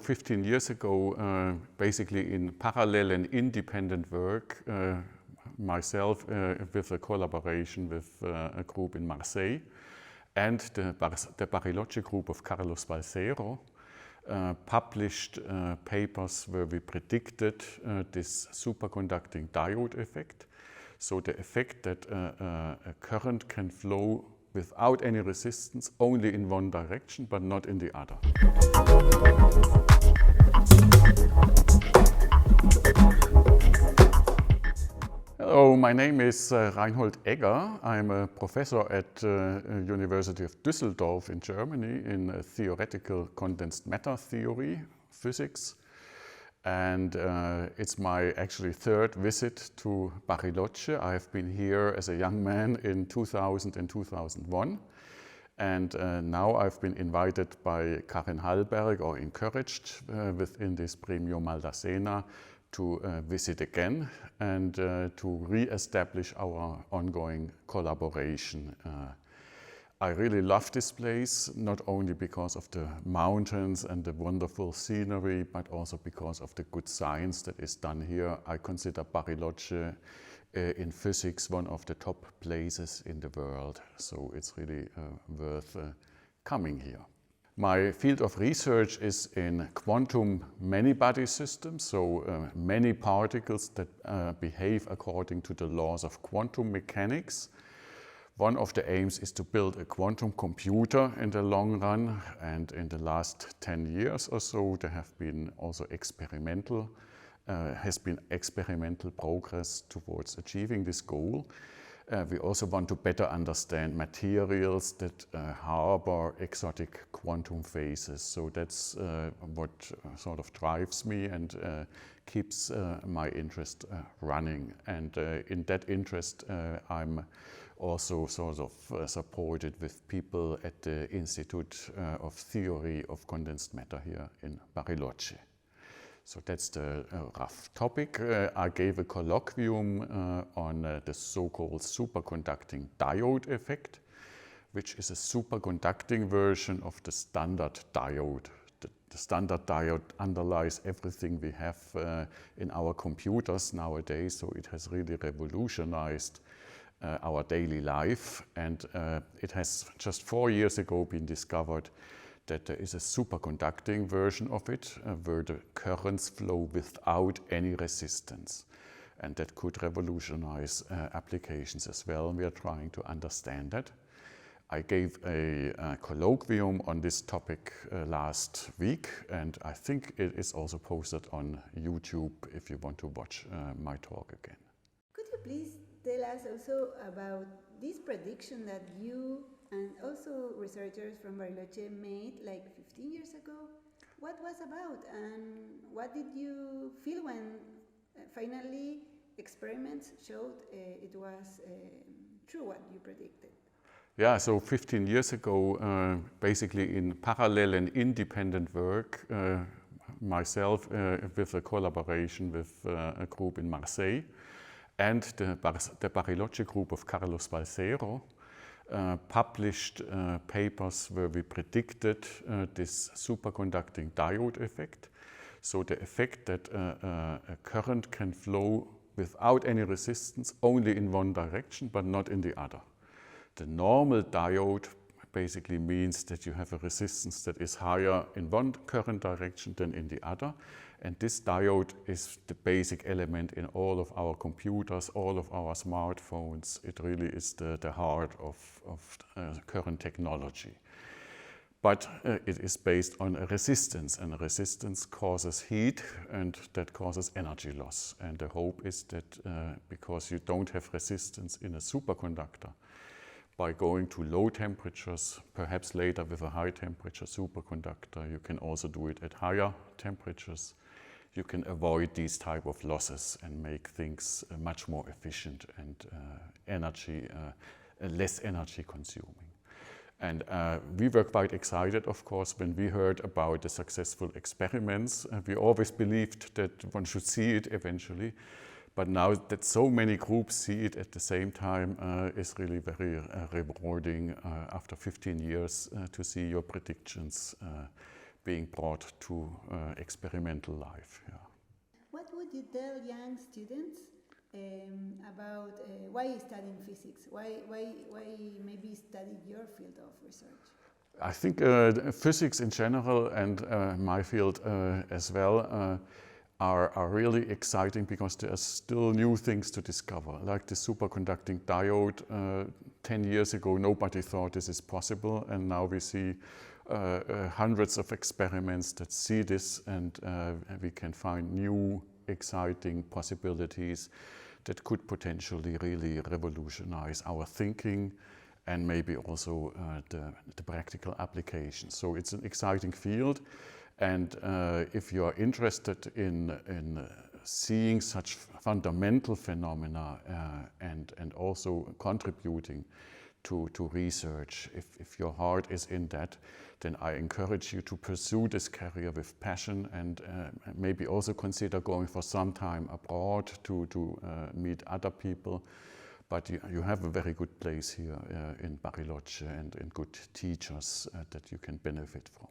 15 years ago, basically in parallel and independent work, myself with a collaboration with a group in Marseille and the Bariloche group of Carlos Balseiro, published papers where we predicted this superconducting diode effect. So the effect that a current can flow without any resistance, only in one direction, but not in the other. Hello, my name is Reinhold Egger. I'm a professor at University of Duesseldorf in Germany in theoretical condensed matter theory, physics. And it's my actually third visit to Bariloche. I have been here as a young man in 2000 and 2001. And now I've been invited by Karin Hallberg, or encouraged within this Premio Maldacena, to visit again and to re-establish our ongoing collaboration. I really love this place, not only because of the mountains and the wonderful scenery, but also because of the good science that is done here. I consider Bariloche in physics one of the top places in the world, so it's really worth coming here. My field of research is in quantum many-body systems, so many particles that behave according to the laws of quantum mechanics. One of the aims is to build a quantum computer in the long run, and in the last 10 years or so there have been also experimental progress towards achieving this goal. We also want to better understand materials that harbor exotic quantum phases. So that's what sort of drives me and keeps my interest running. And in that interest, I'm also sort of supported with people at the Institute of Theory of Condensed Matter here in Bariloche. So that's the rough topic. I gave a colloquium on the so-called superconducting diode effect, which is a superconducting version of the standard diode. The standard diode underlies everything we have in our computers nowadays, so it has really revolutionized our daily life, and it has just 4 years ago been discovered that there is a superconducting version of it where the currents flow without any resistance, and that could revolutionize applications as well. We are trying to understand that. I gave a colloquium on this topic last week, and I think it is also posted on YouTube if you want to watch my talk again. Could you please tell us also about this prediction that you and also researchers from Bariloche made like 15 years ago? What was about, and what did you feel when finally experiments showed it was true what you predicted? Yeah, so 15 years ago, basically in parallel and independent work, myself with a collaboration with a group in Marseille and the Bariloche group of Carlos Balseiro, published papers where we predicted this superconducting diode effect. So the effect that a current can flow without any resistance, only in one direction, but not in the other. The normal diode basically means that you have a resistance that is higher in one current direction than in the other. And this diode is the basic element in all of our computers, all of our smartphones. It really is the heart of current technology. But it is based on a resistance, and a resistance causes heat, and that causes energy loss. And the hope is that because you don't have resistance in a superconductor, by going to low temperatures, perhaps later with a high temperature superconductor, you can also do it at higher temperatures. You can avoid these type of losses and make things much more efficient and less energy consuming. And we were quite excited, of course, when we heard about the successful experiments. We always believed that one should see it eventually. But now that so many groups see it at the same time is really very rewarding after 15 years to see your predictions being brought to experimental life. Yeah. What would you tell young students about why studying physics? Why maybe study your field of research? I think physics in general and my field as well are really exciting because there are still new things to discover. Like the superconducting diode, 10 years ago nobody thought this is possible, and now we see hundreds of experiments that see this, and we can find new exciting possibilities that could potentially really revolutionize our thinking and maybe also the practical application. So it's an exciting field, and if you are interested in seeing such fundamental phenomena and also contributing to research, if your heart is in that, then I encourage you to pursue this career with passion, and maybe also consider going for some time abroad to meet other people. But you have a very good place here in Bariloche and good teachers that you can benefit from.